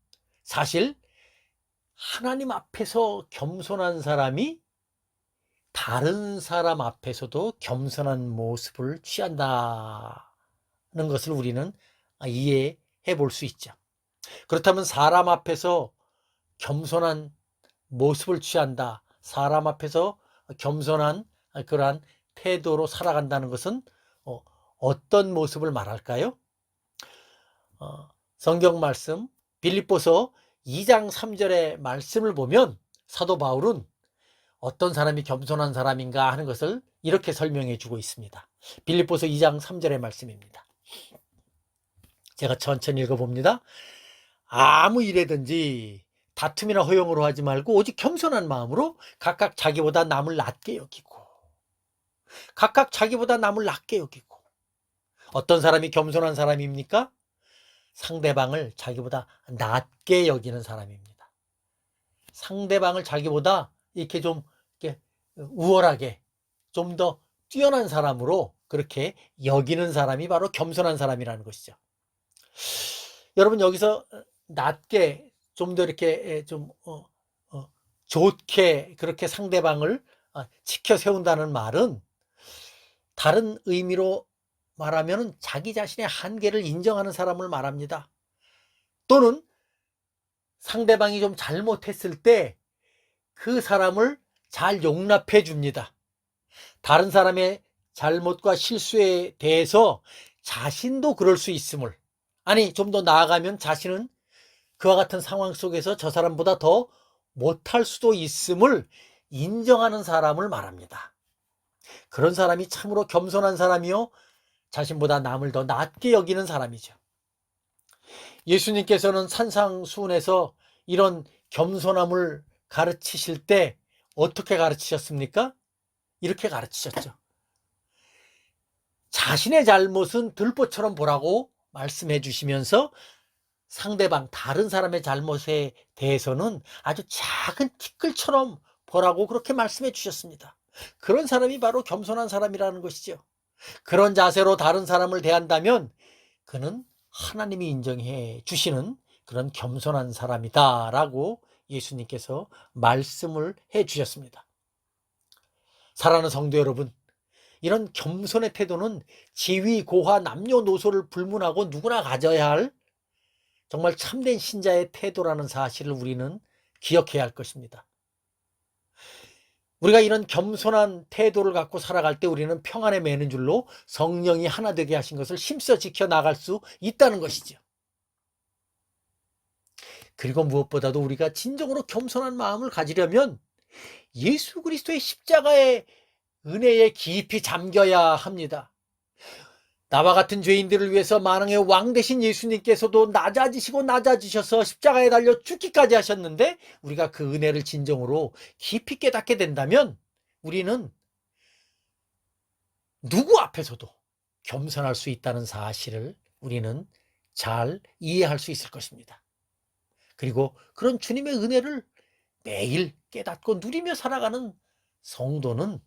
사실 하나님 앞에서 겸손한 사람이 다른 사람 앞에서도 겸손한 모습을 취한다는 것을 우리는 이해해 볼 수 있죠. 그렇다면 사람 앞에서 겸손한 모습을 취한다, 사람 앞에서 겸손한 그러한 태도로 살아간다는 것은 어떤 모습을 말할까요? 성경 말씀 빌립보서 2장 3절의 말씀을 보면 사도 바울은 어떤 사람이 겸손한 사람인가 하는 것을 이렇게 설명해 주고 있습니다. 빌립보서 2장 3절의 말씀입니다. 제가 천천히 읽어봅니다. 아무 일에든지 다툼이나 허용으로 하지 말고 오직 겸손한 마음으로 각각 자기보다 남을 낮게 여기고, 각각 자기보다 남을 낮게 여기고. 어떤 사람이 겸손한 사람입니까? 상대방을 자기보다 낮게 여기는 사람입니다. 상대방을 자기보다 이렇게 좀 이렇게 우월하게, 좀 더 뛰어난 사람으로 그렇게 여기는 사람이 바로 겸손한 사람이라는 것이죠. 여러분, 여기서 낮게, 좀 더 이렇게 좀 좋게 그렇게 상대방을 지켜 세운다는 말은 다른 의미로 말하면 자기 자신의 한계를 인정하는 사람을 말합니다. 또는 상대방이 좀 잘못했을 때 그 사람을 잘 용납해 줍니다. 다른 사람의 잘못과 실수에 대해서 자신도 그럴 수 있음을, 아니 좀 더 나아가면 자신은 그와 같은 상황 속에서 저 사람보다 더 못할 수도 있음을 인정하는 사람을 말합니다. 그런 사람이 참으로 겸손한 사람이요, 자신보다 남을 더 낮게 여기는 사람이죠. 예수님께서는 산상수훈에서 이런 겸손함을 가르치실 때 어떻게 가르치셨습니까? 이렇게 가르치셨죠. 자신의 잘못은 들보처럼 보라고 말씀해 주시면서 상대방, 다른 사람의 잘못에 대해서는 아주 작은 티끌처럼 보라고 그렇게 말씀해 주셨습니다. 그런 사람이 바로 겸손한 사람이라는 것이죠. 그런 자세로 다른 사람을 대한다면 그는 하나님이 인정해 주시는 그런 겸손한 사람이다라고 예수님께서 말씀을 해 주셨습니다. 사랑하는 성도 여러분, 이런 겸손의 태도는 지위, 고하, 남녀노소를 불문하고 누구나 가져야 할 정말 참된 신자의 태도라는 사실을 우리는 기억해야 할 것입니다. 우리가 이런 겸손한 태도를 갖고 살아갈 때 우리는 평안에 매는 줄로 성령이 하나 되게 하신 것을 힘써 지켜나갈 수 있다는 것이죠. 그리고 무엇보다도 우리가 진정으로 겸손한 마음을 가지려면 예수 그리스도의 십자가의 은혜에 깊이 잠겨야 합니다. 나와 같은 죄인들을 위해서 만왕의 왕 되신 예수님께서도 낮아지셔서 십자가에 달려 죽기까지 하셨는데, 우리가 그 은혜를 진정으로 깊이 깨닫게 된다면 우리는 누구 앞에서도 겸손할 수 있다는 사실을 우리는 잘 이해할 수 있을 것입니다. 그리고 그런 주님의 은혜를 매일 깨닫고 누리며 살아가는 성도는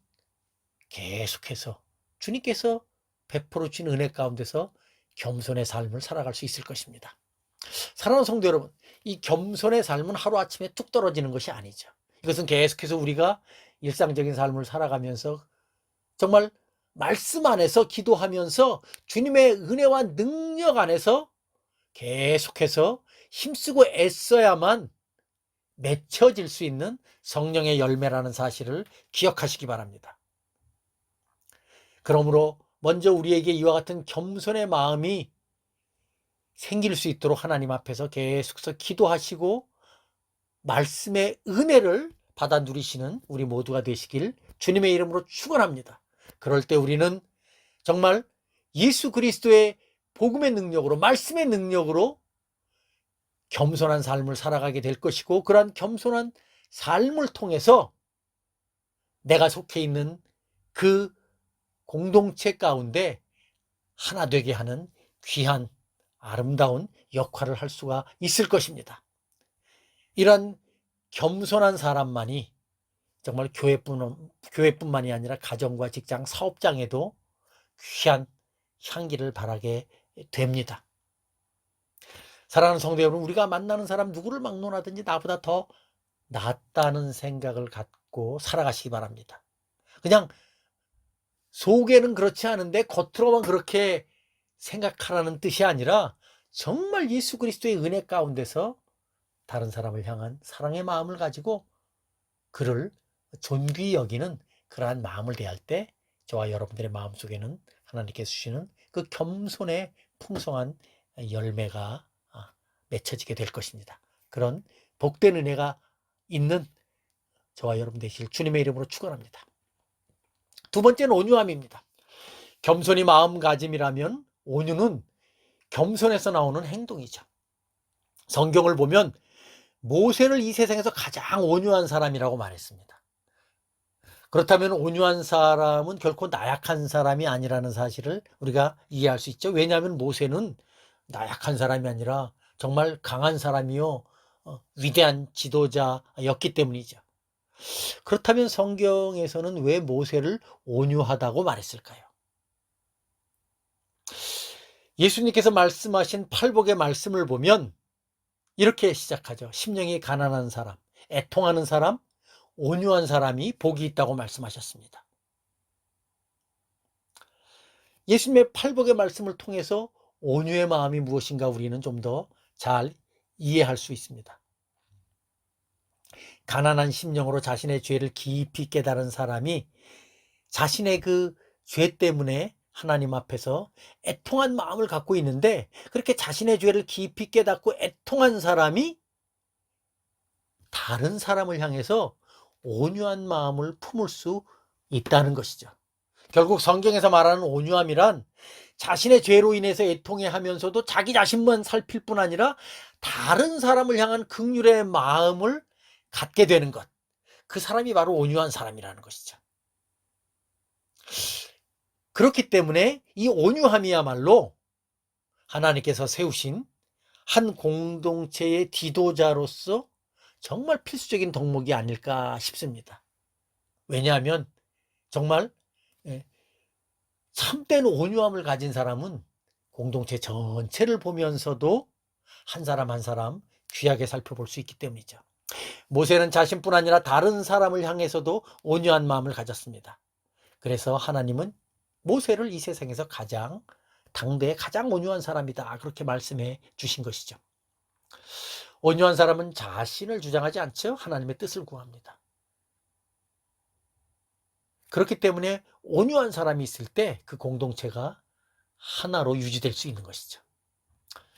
계속해서 주님께서 베풀어 주신 은혜 가운데서 겸손의 삶을 살아갈 수 있을 것입니다. 사랑하는 성도 여러분, 이 겸손의 삶은 하루아침에 뚝 떨어지는 것이 아니죠. 이것은 계속해서 우리가 일상적인 삶을 살아가면서 정말 말씀 안에서 기도하면서 주님의 은혜와 능력 안에서 계속해서 힘쓰고 애써야만 맺혀질 수 있는 성령의 열매라는 사실을 기억하시기 바랍니다. 그러므로 먼저 우리에게 이와 같은 겸손의 마음이 생길 수 있도록 하나님 앞에서 계속해서 기도하시고 말씀의 은혜를 받아 누리시는 우리 모두가 되시길 주님의 이름으로 축원합니다. 그럴 때 우리는 정말 예수 그리스도의 복음의 능력으로, 말씀의 능력으로 겸손한 삶을 살아가게 될 것이고, 그러한 겸손한 삶을 통해서 내가 속해 있는 그 공동체 가운데 하나 되게 하는 귀한 아름다운 역할을 할 수가 있을 것입니다. 이런 겸손한 사람만이 정말 교회뿐만이 아니라 가정과 직장, 사업장에도 귀한 향기를 발하게 됩니다. 사랑하는 성도 여러분, 우리가 만나는 사람 누구를 막론하든지 나보다 더 낫다는 생각을 갖고 살아가시기 바랍니다. 그냥 속에는 그렇지 않은데 겉으로만 그렇게 생각하라는 뜻이 아니라 정말 예수 그리스도의 은혜 가운데서 다른 사람을 향한 사랑의 마음을 가지고 그를 존귀히 여기는 그러한 마음을 대할 때 저와 여러분들의 마음속에는 하나님께서 주시는 그 겸손의 풍성한 열매가 맺혀지게 될 것입니다. 그런 복된 은혜가 있는 저와 여러분 되실 주님의 이름으로 축원합니다. 두 번째는 온유함입니다. 겸손이 마음가짐이라면 온유는 겸손에서 나오는 행동이죠. 성경을 보면 모세를 이 세상에서 가장 온유한 사람이라고 말했습니다. 그렇다면 온유한 사람은 결코 나약한 사람이 아니라는 사실을 우리가 이해할 수 있죠. 왜냐하면 모세는 나약한 사람이 아니라 정말 강한 사람이요 위대한 지도자였기 때문이죠. 그렇다면 성경에서는 왜 모세를 온유하다고 말했을까요? 예수님께서 말씀하신 팔복의 말씀을 보면 이렇게 시작하죠. 심령이 가난한 사람, 애통하는 사람, 온유한 사람이 복이 있다고 말씀하셨습니다. 예수님의 팔복의 말씀을 통해서 온유의 마음이 무엇인가 우리는 좀 더 잘 이해할 수 있습니다. 가난한 심령으로 자신의 죄를 깊이 깨달은 사람이 자신의 그 죄 때문에 하나님 앞에서 애통한 마음을 갖고 있는데, 그렇게 자신의 죄를 깊이 깨닫고 애통한 사람이 다른 사람을 향해서 온유한 마음을 품을 수 있다는 것이죠. 결국 성경에서 말하는 온유함이란 자신의 죄로 인해서 애통해 하면서도 자기 자신만 살필 뿐 아니라 다른 사람을 향한 긍휼의 마음을 갖게 되는 것, 그 사람이 바로 온유한 사람이라는 것이죠. 그렇기 때문에 이 온유함이야말로 하나님께서 세우신 한 공동체의 지도자로서 정말 필수적인 덕목이 아닐까 싶습니다. 왜냐하면 정말 참된 온유함을 가진 사람은 공동체 전체를 보면서도 한 사람 한 사람 귀하게 살펴볼 수 있기 때문이죠. 모세는 자신뿐 아니라 다른 사람을 향해서도 온유한 마음을 가졌습니다. 그래서 하나님은 모세를 이 세상에서 당대에 가장 온유한 사람이다, 그렇게 말씀해 주신 것이죠. 온유한 사람은 자신을 주장하지 않죠. 하나님의 뜻을 구합니다. 그렇기 때문에 온유한 사람이 있을 때 그 공동체가 하나로 유지될 수 있는 것이죠.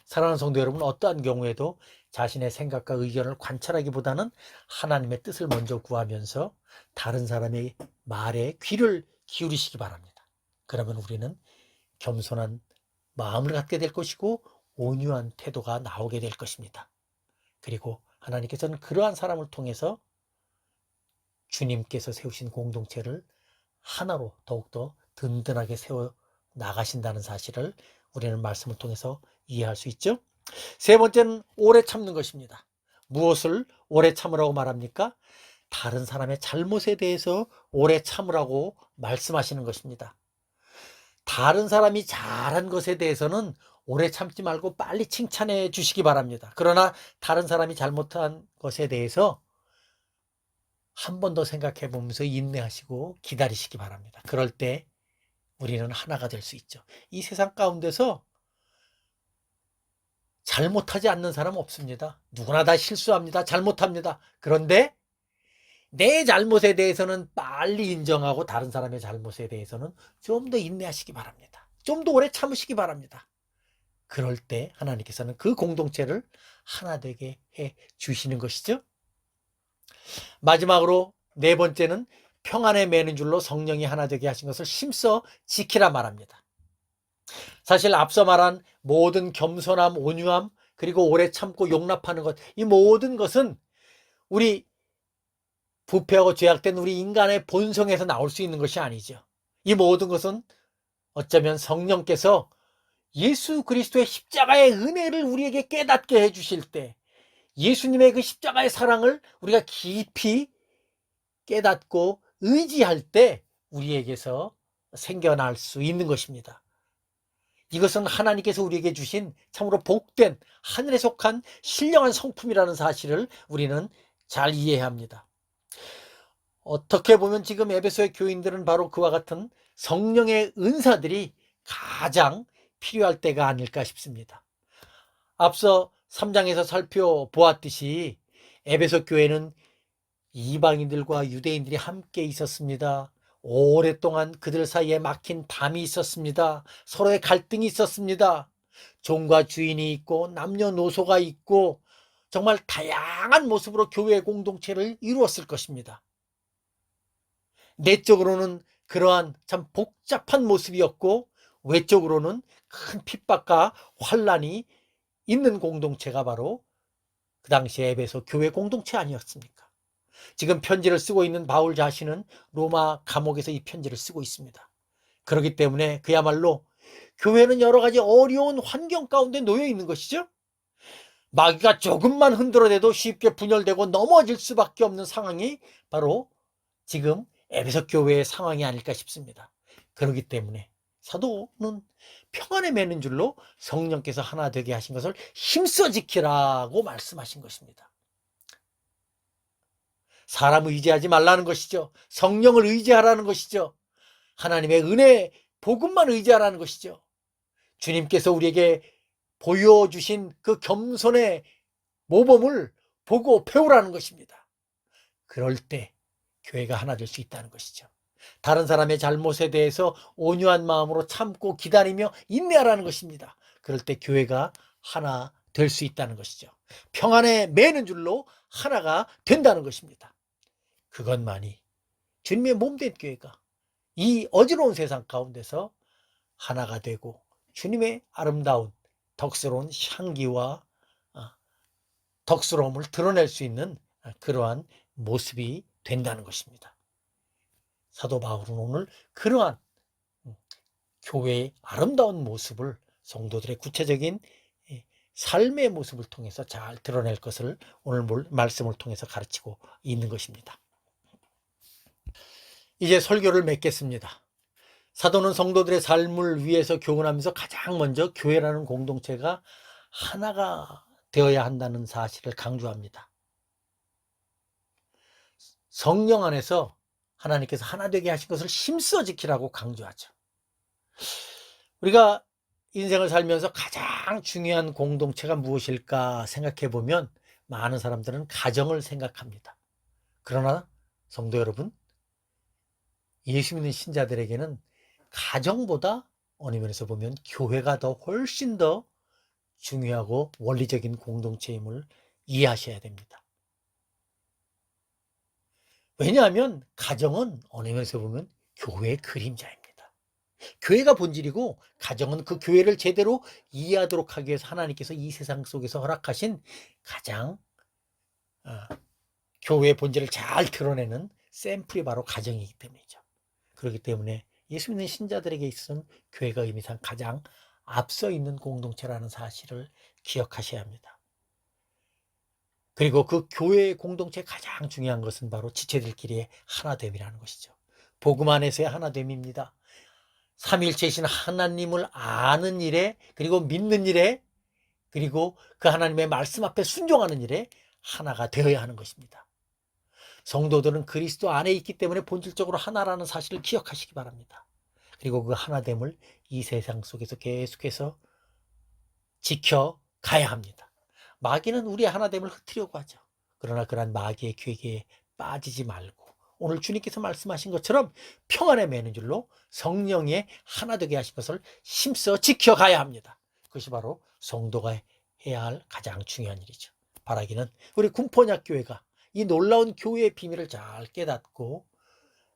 사랑하는 성도 여러분, 어떠한 경우에도 자신의 생각과 의견을 관찰하기보다는 하나님의 뜻을 먼저 구하면서 다른 사람의 말에 귀를 기울이시기 바랍니다. 그러면 우리는 겸손한 마음을 갖게 될 것이고 온유한 태도가 나오게 될 것입니다. 그리고 하나님께서는 그러한 사람을 통해서 주님께서 세우신 공동체를 하나로 더욱더 든든하게 세워 나가신다는 사실을 우리는 말씀을 통해서 이해할 수 있죠. 세 번째는 오래 참는 것입니다. 무엇을 오래 참으라고 말합니까? 다른 사람의 잘못에 대해서 오래 참으라고 말씀하시는 것입니다. 다른 사람이 잘한 것에 대해서는 오래 참지 말고 빨리 칭찬해 주시기 바랍니다. 그러나 다른 사람이 잘못한 것에 대해서 한 번 더 생각해 보면서 인내하시고 기다리시기 바랍니다. 그럴 때 우리는 하나가 될 수 있죠. 이 세상 가운데서 잘못하지 않는 사람 없습니다. 누구나 다 실수합니다. 잘못합니다. 그런데 내 잘못에 대해서는 빨리 인정하고 다른 사람의 잘못에 대해서는 좀 더 인내하시기 바랍니다. 좀 더 오래 참으시기 바랍니다. 그럴 때 하나님께서는 그 공동체를 하나 되게 해 주시는 것이죠. 마지막으로 네 번째는 평안에 매는 줄로 성령이 하나 되게 하신 것을 힘써 지키라 말합니다. 사실 앞서 말한 모든 겸손함, 온유함, 그리고 오래 참고 용납하는 것, 이 모든 것은 우리 부패하고 죄악된 우리 인간의 본성에서 나올 수 있는 것이 아니죠. 이 모든 것은 어쩌면 성령께서 예수 그리스도의 십자가의 은혜를 우리에게 깨닫게 해주실 때, 예수님의 그 십자가의 사랑을 우리가 깊이 깨닫고 의지할 때 우리에게서 생겨날 수 있는 것입니다. 이것은 하나님께서 우리에게 주신 참으로 복된 하늘에 속한 신령한 성품이라는 사실을 우리는 잘 이해해야 합니다. 어떻게 보면 지금 에베소의 교인들은 바로 그와 같은 성령의 은사들이 가장 필요할 때가 아닐까 싶습니다. 앞서 3장에서 살펴보았듯이 에베소 교회는 이방인들과 유대인들이 함께 있었습니다. 오랫동안 그들 사이에 막힌 담이 있었습니다. 서로의 갈등이 있었습니다. 종과 주인이 있고 남녀노소가 있고 정말 다양한 모습으로 교회 공동체를 이루었을 것입니다. 내적으로는 그러한 참 복잡한 모습이었고 외적으로는 큰 핍박과 환란이 있는 공동체가 바로 그 당시에 에베소 교회 공동체 아니었습니까? 지금 편지를 쓰고 있는 바울 자신은 로마 감옥에서 이 편지를 쓰고 있습니다. 그렇기 때문에 그야말로 교회는 여러 가지 어려운 환경 가운데 놓여 있는 것이죠. 마귀가 조금만 흔들어대도 쉽게 분열되고 넘어질 수밖에 없는 상황이 바로 지금 에베소 교회의 상황이 아닐까 싶습니다. 그렇기 때문에 사도는 평안에 매는 줄로 성령께서 하나 되게 하신 것을 힘써 지키라고 말씀하신 것입니다. 사람을 의지하지 말라는 것이죠. 성령을 의지하라는 것이죠. 하나님의 은혜, 복음만 의지하라는 것이죠. 주님께서 우리에게 보여주신 그 겸손의 모범을 보고 배우라는 것입니다. 그럴 때 교회가 하나 될 수 있다는 것이죠. 다른 사람의 잘못에 대해서 온유한 마음으로 참고 기다리며 인내하라는 것입니다. 그럴 때 교회가 하나 될 수 있다는 것이죠. 평안에 매는 줄로 하나가 된다는 것입니다. 그것만이 주님의 몸된 교회가 이 어지러운 세상 가운데서 하나가 되고 주님의 아름다운 덕스러운 향기와 덕스러움을 드러낼 수 있는 그러한 모습이 된다는 것입니다. 사도 바울은 오늘 그러한 교회의 아름다운 모습을 성도들의 구체적인 삶의 모습을 통해서 잘 드러낼 것을 오늘 말씀을 통해서 가르치고 있는 것입니다. 이제 설교를 맺겠습니다. 사도는 성도들의 삶을 위해서 교훈하면서 가장 먼저 교회라는 공동체가 하나가 되어야 한다는 사실을 강조합니다. 성령 안에서 하나님께서 하나 되게 하신 것을 힘써 지키라고 강조하죠. 우리가 인생을 살면서 가장 중요한 공동체가 무엇일까 생각해 보면 많은 사람들은 가정을 생각합니다. 그러나 성도 여러분, 예수 믿는 신자들에게는 가정보다 어느 면에서 보면 교회가 더 훨씬 더 중요하고 원리적인 공동체임을 이해하셔야 됩니다. 왜냐하면 가정은 어느 면에서 보면 교회의 그림자입니다. 교회가 본질이고 가정은 그 교회를 제대로 이해하도록 하기 위해서 하나님께서 이 세상 속에서 허락하신 가장 교회의 본질을 잘 드러내는 샘플이 바로 가정이기 때문이죠. 그렇기 때문에 예수 믿는 신자들에게 있어서는 교회가 의미상 가장 앞서 있는 공동체라는 사실을 기억하셔야 합니다. 그리고 그 교회의 공동체의 가장 중요한 것은 바로 지체들끼리의 하나됨이라는 것이죠. 복음 안에서의 하나됨입니다. 삼위일체이신 하나님을 아는 일에, 그리고 믿는 일에, 그리고 그 하나님의 말씀 앞에 순종하는 일에 하나가 되어야 하는 것입니다. 성도들은 그리스도 안에 있기 때문에 본질적으로 하나라는 사실을 기억하시기 바랍니다. 그리고 그 하나됨을 이 세상 속에서 계속해서 지켜가야 합니다. 마귀는 우리의 하나됨을 흩으려고 하죠. 그러나 그러한 마귀의 괴계에 빠지지 말고 오늘 주님께서 말씀하신 것처럼 평안에 매는 줄로 성령의 하나 되게 하신 것을 힘써 지켜가야 합니다. 그것이 바로 성도가 해야 할 가장 중요한 일이죠. 바라기는 우리 군포약교회가 이 놀라운 교회의 비밀을 잘 깨닫고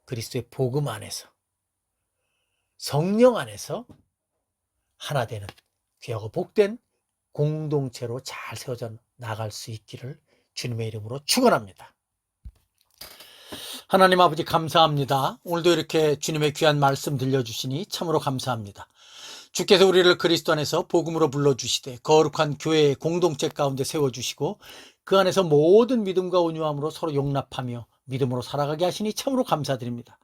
그리스도의 복음 안에서 성령 안에서 하나 되는 귀하고 복된 공동체로 잘 세워져 나갈 수 있기를 주님의 이름으로 축원합니다. 하나님 아버지 감사합니다. 오늘도 이렇게 주님의 귀한 말씀 들려주시니 참으로 감사합니다. 주께서 우리를 그리스도 안에서 복음으로 불러주시되 거룩한 교회의 공동체 가운데 세워주시고 그 안에서 모든 믿음과 온유함으로 서로 용납하며 믿음으로 살아가게 하시니 참으로 감사드립니다.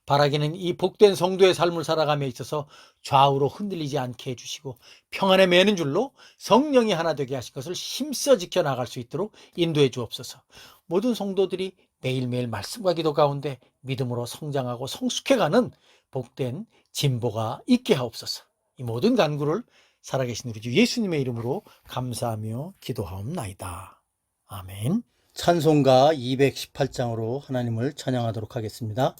바라기는 이 복된 성도의 삶을 살아감에 있어서 좌우로 흔들리지 않게 해주시고 평안에 매는 줄로 성령이 하나 되게 하실 것을 힘써 지켜나갈 수 있도록 인도해 주옵소서. 모든 성도들이 매일매일 말씀과 기도 가운데 믿음으로 성장하고 성숙해가는 복된 진보가 있게 하옵소서. 이 모든 간구를 살아계신 우리 주 예수님의 이름으로 감사하며 기도하옵나이다. 아멘. 찬송가 218장으로 하나님을 찬양하도록 하겠습니다.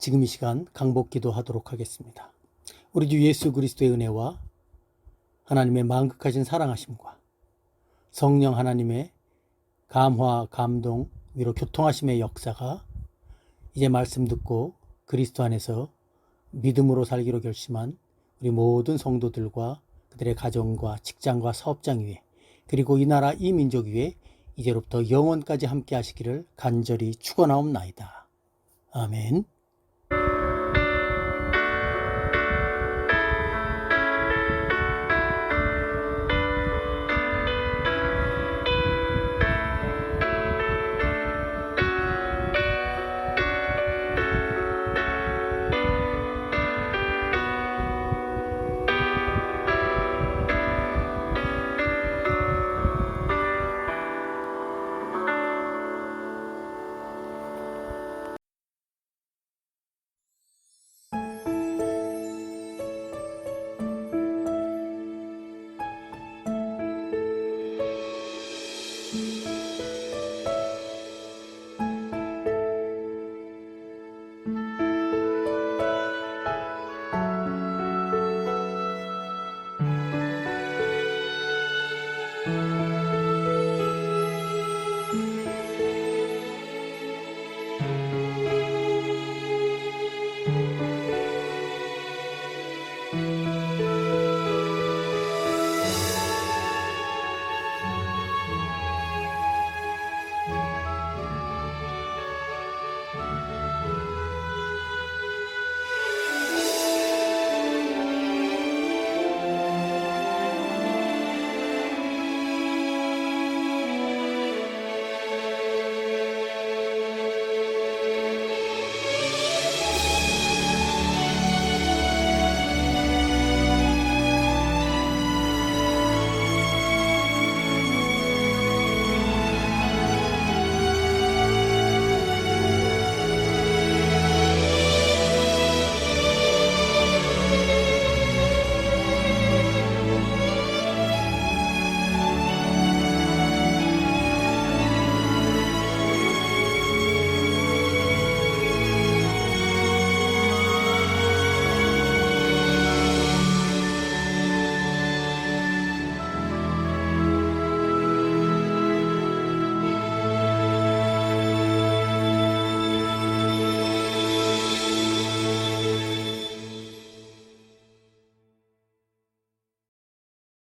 지금 이 시간 강복기도 하도록 하겠습니다. 우리 주 예수 그리스도의 은혜와 하나님의 만극하신 사랑하심과 성령 하나님의 감화, 감동, 위로 교통하심의 역사가 이제 말씀 듣고 그리스도 안에서 믿음으로 살기로 결심한 우리 모든 성도들과 그들의 가정과 직장과 사업장 위에 그리고 이 나라 이 민족 위에 이제로부터 영원까지 함께 하시기를 간절히 축원하옵나이다. 아멘.